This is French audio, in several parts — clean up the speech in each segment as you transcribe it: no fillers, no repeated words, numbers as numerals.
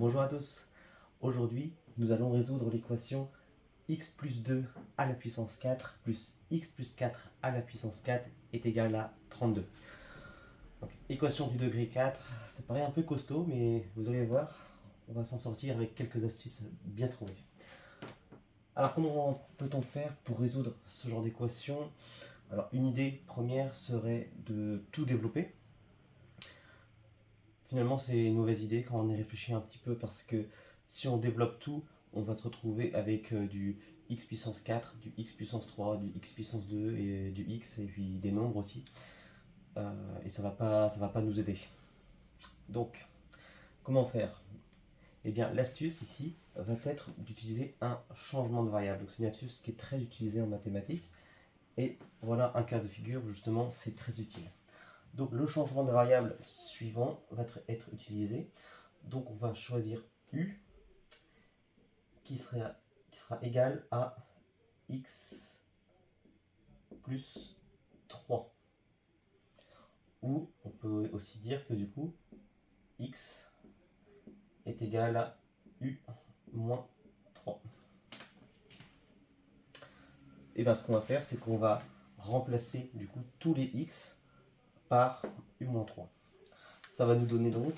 Bonjour à tous. Aujourd'hui, nous allons résoudre l'équation x plus 2 à la puissance 4 plus x plus 4 à la puissance 4 est égal à 32. Donc, équation du degré 4, ça paraît un peu costaud, mais vous allez voir, on va s'en sortir avec quelques astuces bien trouvées. Alors, comment peut-on faire pour résoudre ce genre d'équation? Alors, une idée première serait de tout développer. Finalement, c'est une mauvaise idée quand on y réfléchit un petit peu parce que si on développe tout, on va se retrouver avec du x puissance 4, du x puissance 3, du x puissance 2 et du x et puis des nombres aussi. Et ça va pas nous aider. Donc, comment faire? Eh bien, l'astuce ici va être d'utiliser un changement de variable. Donc, c'est une astuce qui est très utilisée en mathématiques. Et voilà un cas de figure où justement c'est très utile. Donc, le changement de variable suivant va être utilisé. Donc, on va choisir u qui sera égal à x plus 3. Ou on peut aussi dire que du coup, x est égal à u moins 3. Et bien ce qu'on va faire, c'est qu'on va remplacer du coup tous les x par u moins 3. Ça va nous donner donc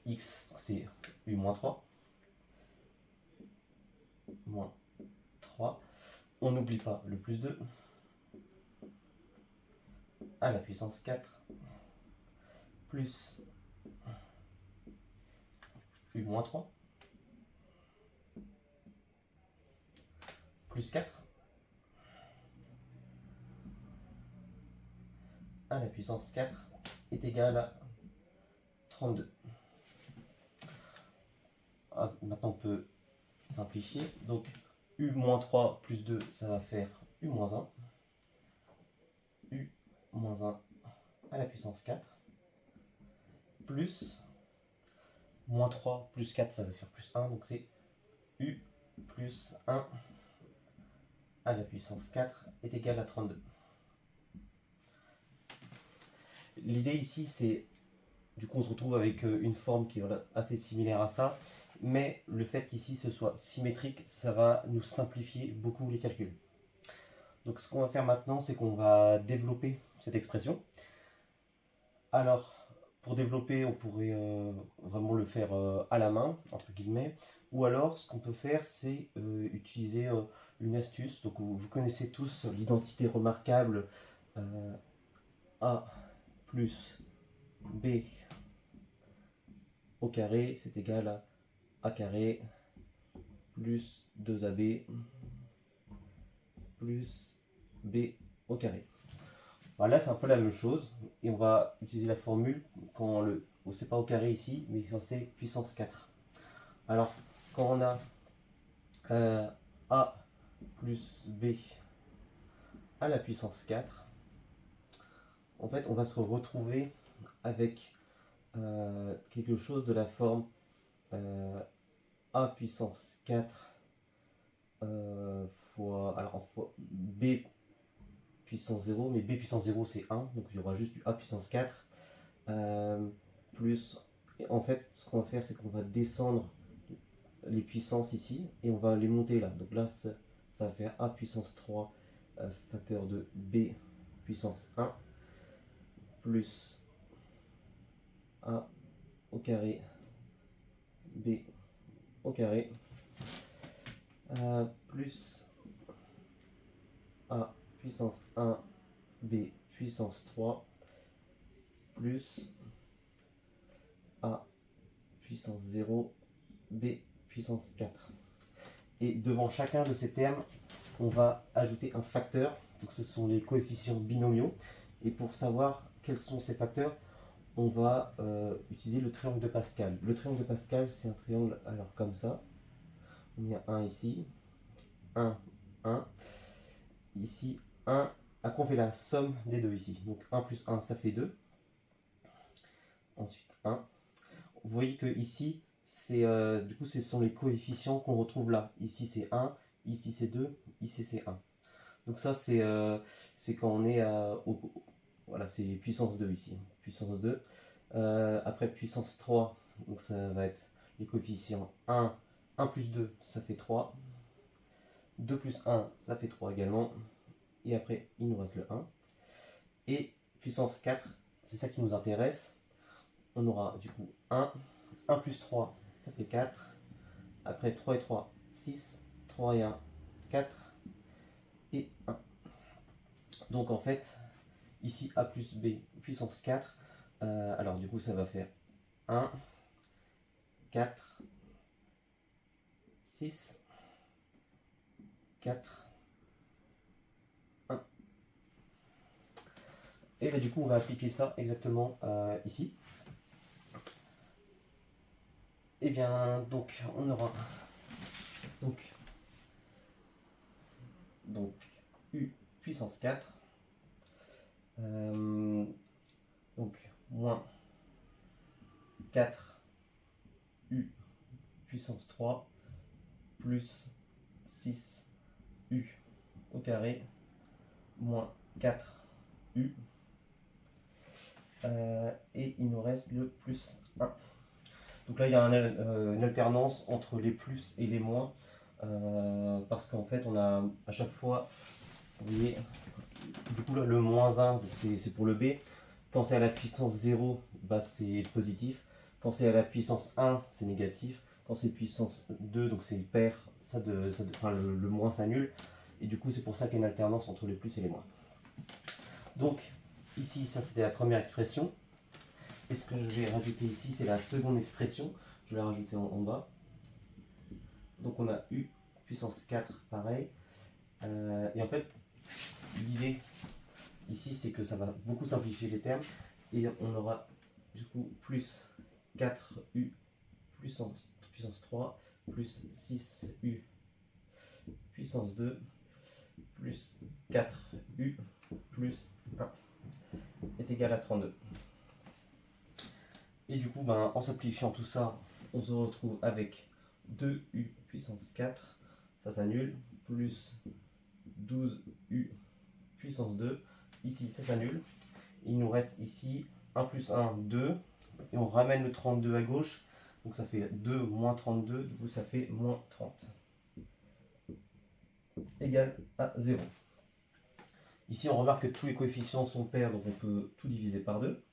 x, c'est u moins 3. Moins 3. On n'oublie pas le plus 2 à la puissance 4 plus u moins 3 plus 4 à la puissance 4 est égal à 32. Ah, maintenant on peut simplifier. Donc u-3 plus 2, ça va faire u-1. u-1 à la puissance 4. Plus moins 3 plus 4, ça va faire plus 1. Donc c'est u plus 1 à la puissance 4 est égal à 32. L'idée ici, c'est du coup on se retrouve avec une forme qui est assez similaire à ça, mais le fait qu'ici ce soit symétrique, ça va nous simplifier beaucoup les calculs. Donc ce qu'on va faire maintenant, c'est qu'on va développer cette expression. Alors, pour développer, on pourrait vraiment le faire à la main, entre guillemets, ou alors ce qu'on peut faire, c'est utiliser une astuce. Donc vous connaissez tous l'identité remarquable A plus B au carré, c'est égal à A carré plus 2AB plus B au carré. Alors là, c'est un peu la même chose, et on va utiliser la formule quand c'est pas au carré ici, mais quand c'est puissance 4. Alors, quand on a A plus B à la puissance 4, en fait, on va se retrouver avec quelque chose de la forme A puissance 4 fois B puissance 0, mais B puissance 0 c'est 1, donc il y aura juste du A puissance 4 plus. Et en fait, ce qu'on va faire, c'est qu'on va descendre les puissances ici et on va les monter là. Donc là, ça va faire A puissance 3 facteur de B puissance 1 plus A au carré B au carré plus A puissance 1 B puissance 3 plus A puissance 0 B puissance 4. Et devant chacun de ces termes, on va ajouter un facteur. Donc ce sont les coefficients binomiaux. Et pour savoir quels sont ces facteurs, on va utiliser le triangle de Pascal. Le triangle de Pascal, c'est un triangle alors comme ça. On y a 1 ici, 1, 1. Ici, 1. Après, on fait la somme des deux ici. Donc 1 plus 1, ça fait 2. Ensuite, 1. Vous voyez que ici, du coup, ce sont les coefficients qu'on retrouve là. Ici, c'est 1. Ici, c'est 2. Ici, c'est 1. Donc ça, c'est quand on est voilà, c'est puissance 2 ici. Puissance 2. Après puissance 3, donc ça va être les coefficients 1, 1 plus 2, ça fait 3. 2 plus 1, ça fait 3 également. Et après, il nous reste le 1. Et puissance 4, c'est ça qui nous intéresse. On aura du coup 1, 1 plus 3, ça fait 4. Après 3 et 3, 6. 3 et 1, 4. Et 1. Donc en fait, ici A plus B puissance 4. Alors du coup, ça va faire 1, 4, 6, 4, 1. Et bah, du coup, on va appliquer ça exactement ici. Et bien, donc, on aura donc U puissance 4. Donc, moins 4 U puissance 3 plus 6 U au carré moins 4 U. Et il nous reste le plus 1. Donc là, il y a une alternance entre les plus et les moins. Parce qu'en fait, on a à chaque fois, vous voyez, du coup, là, le moins 1, c'est pour le B. Quand c'est à la puissance 0, bah, c'est positif. Quand c'est à la puissance 1, c'est négatif. Quand c'est puissance 2, donc c'est pair, enfin, le moins s'annule. Et du coup, c'est pour ça qu'il y a une alternance entre les plus et les moins. Donc, ici, ça c'était la première expression. Et ce que je vais rajouter ici, c'est la seconde expression. Je vais la rajouter en bas. Donc, on a U puissance 4, pareil. Et en fait, l'idée ici, c'est que ça va beaucoup simplifier les termes. Et on aura du coup plus 4U puissance 3 plus 6U puissance 2 plus 4U plus 1 est égal à 32. Et du coup, ben, en simplifiant tout ça, on se retrouve avec 2U puissance 4, ça s'annule, plus 12U puissance 2, ici ça s'annule. Il nous reste ici 1 plus 1, 2, et on ramène le 32 à gauche, donc ça fait 2 moins 32, du coup ça fait moins 30, égal à 0. Ici on remarque que tous les coefficients sont pairs, donc on peut tout diviser par 2.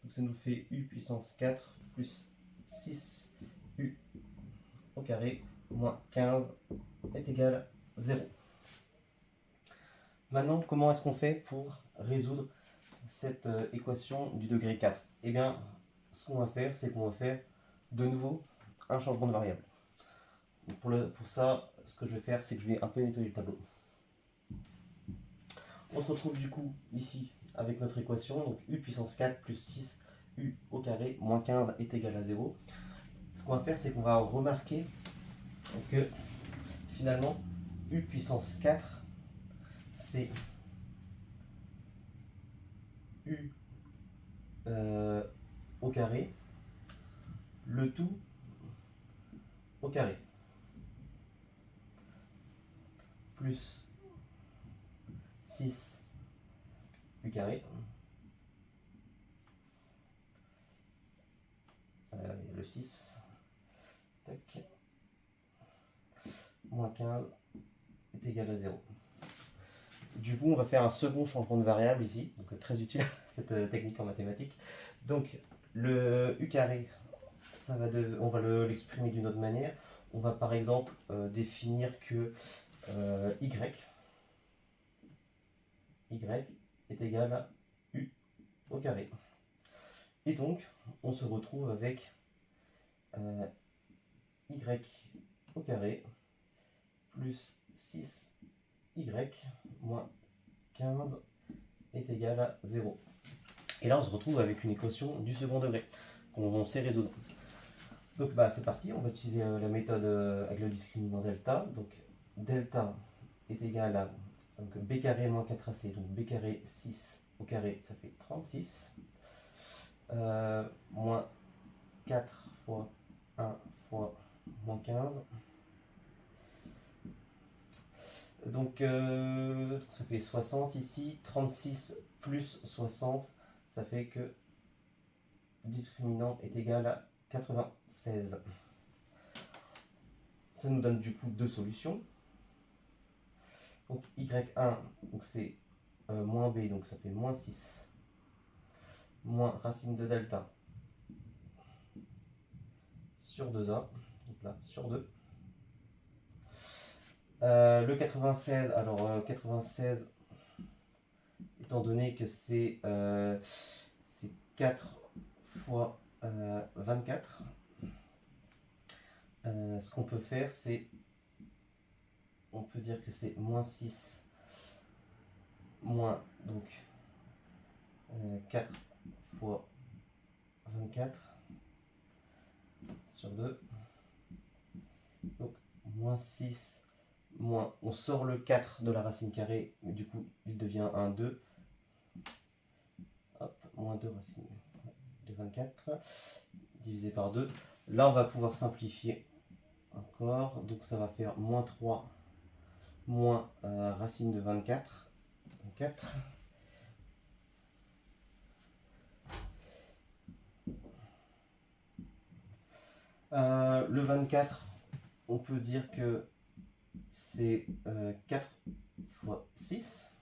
Donc ça nous fait U puissance 4 plus 6U au carré moins 15 est égal à 0. Maintenant, comment est-ce qu'on fait pour résoudre cette équation du degré 4? Eh bien, ce qu'on va faire, c'est qu'on va faire de nouveau un changement de variable. Donc pour ça, ce que je vais faire, c'est que je vais un peu nettoyer le tableau. On se retrouve du coup ici avec notre équation, donc U puissance 4 plus 6 U au carré moins 15 est égal à 0. Ce qu'on va faire, c'est qu'on va remarquer que finalement, U puissance 4, c'est U au carré, le tout au carré, plus 6 U carré, le 6, tac, moins 15 est égal à 0. Du coup, on va faire un second changement de variable ici, donc très utile cette technique en mathématiques. Donc le U carré, on va l'exprimer d'une autre manière. On va par exemple définir que y est égal à U au carré. Et donc, on se retrouve avec y au carré plus 6y moins 15 est égal à 0. Et là, on se retrouve avec une équation du second degré qu'on sait résoudre. Donc, bah, c'est parti, on va utiliser la méthode avec le discriminant delta. Donc, delta est égal à donc, b carré moins 4ac, donc b carré 6 au carré, ça fait 36. Moins 4 fois 1 fois moins 15. Donc ça fait 60 ici. 36 plus 60, ça fait que discriminant est égal à 96. Ça nous donne du coup deux solutions. Donc y1, c'est moins b, donc ça fait moins 6, moins racine de delta sur 2a, donc là sur 2. Le 96, alors 96, étant donné que c'est 4 fois 24, ce qu'on peut faire, c'est, on peut dire que c'est moins 6, moins, donc 4 fois 24 sur 2, donc moins 6, moins, on sort le 4 de la racine carrée, mais du coup il devient un 2, hop, moins 2 racine de 24, divisé par 2, là on va pouvoir simplifier encore, donc ça va faire moins 3, moins racine de 24, 4. Le 24, on peut dire que c'est 4 fois 6.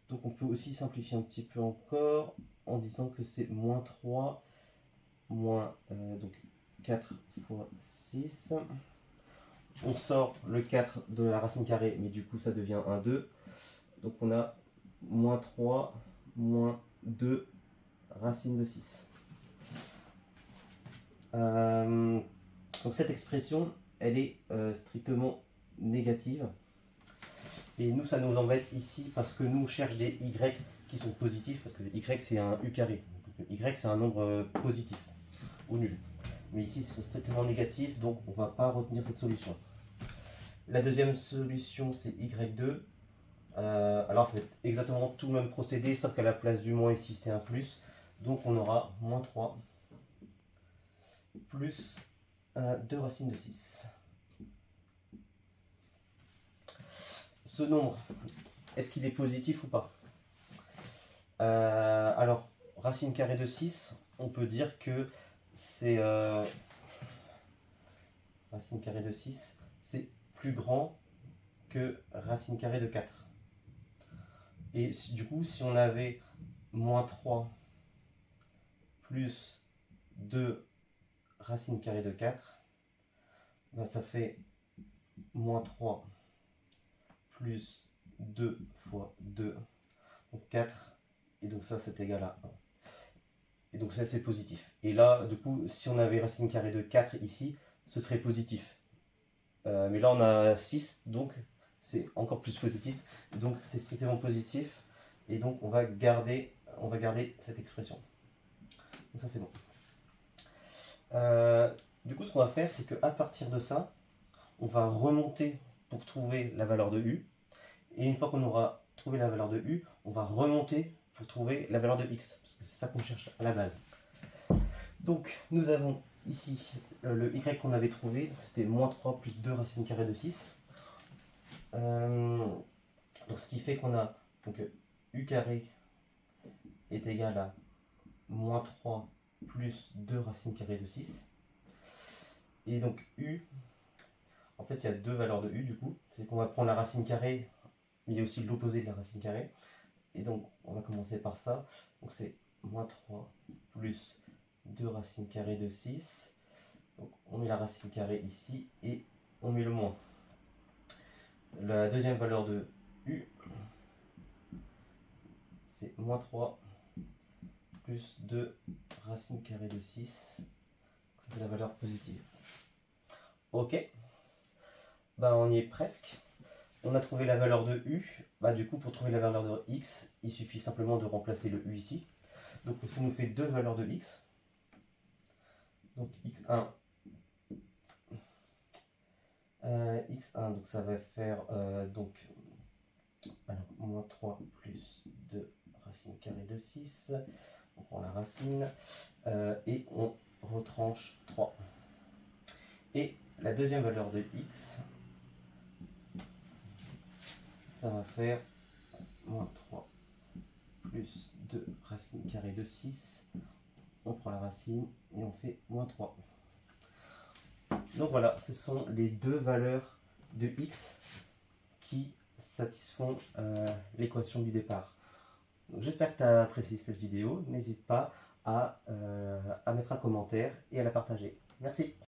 Donc on peut aussi simplifier un petit peu encore en disant que c'est moins 3, moins donc 4 fois 6. On sort le 4 de la racine carrée, mais du coup ça devient un 2. Donc on a moins 3, moins 2 racine de 6. Donc cette expression, elle est strictement négative. Et nous, ça nous embête ici parce que nous, on cherche des y qui sont positifs, parce que y c'est un u carré. Donc, y c'est un nombre positif ou nul. Mais ici, c'est strictement négatif, donc on ne va pas retenir cette solution. La deuxième solution, c'est y2. Alors, c'est exactement tout le même procédé, sauf qu'à la place du moins ici, c'est un plus. Donc, on aura moins 3 plus 2 racines de 6. Ce nombre, est-ce qu'il est positif ou pas? Alors, racine carrée de 6, on peut dire que c'est racine carrée de 6, c'est plus grand que racine carrée de 4. Et du coup, si on avait moins 3 plus 2 racine carrée de 4, ben ça fait moins 3 plus 2 fois 2, donc 4, et donc ça c'est égal à 1. Et donc ça c'est positif. Et là, du coup, si on avait racine carrée de 4 ici, ce serait positif. Mais là on a 6, donc c'est encore plus positif. Donc c'est strictement positif. Et donc on va garder cette expression. Donc ça c'est bon. Du coup ce qu'on va faire, c'est qu'à partir de ça, on va remonter pour trouver la valeur de u. Et une fois qu'on aura trouvé la valeur de u, on va remonter pour trouver la valeur de x. Parce que c'est ça qu'on cherche à la base. Donc nous avons ici le y qu'on avait trouvé, c'était moins 3 plus 2 racine carrée de 6. Donc ce qui fait qu'on a donc, u carré est égal à moins 3 plus 2 racine carrée de 6. Et donc u, en fait il y a deux valeurs de u du coup, c'est qu'on va prendre la racine carrée, mais il y a aussi l'opposé de la racine carrée. Et donc on va commencer par ça, donc c'est moins 3 plus 2 racine carrée de 6. Donc on met la racine carrée ici et on met le moins. La deuxième valeur de u, c'est moins 3 plus 2 racine carrée de 6. C'est la valeur positive. Ok, bah on y est presque. On a trouvé la valeur de u. Bah du coup pour trouver la valeur de x, il suffit simplement de remplacer le u ici. Donc ça nous fait deux valeurs de x. Donc x1, x1, donc ça va faire donc alors, moins 3 plus 2 racine carrée de 6. On prend la racine et on retranche 3. Et la deuxième valeur de x, ça va faire moins 3 plus 2 racine carrée de 6. on prend la racine et on fait moins 3. Donc voilà, ce sont les deux valeurs de x qui satisfont l'équation du départ. J'espère que tu as apprécié cette vidéo. N'hésite pas à mettre un commentaire et à la partager. Merci.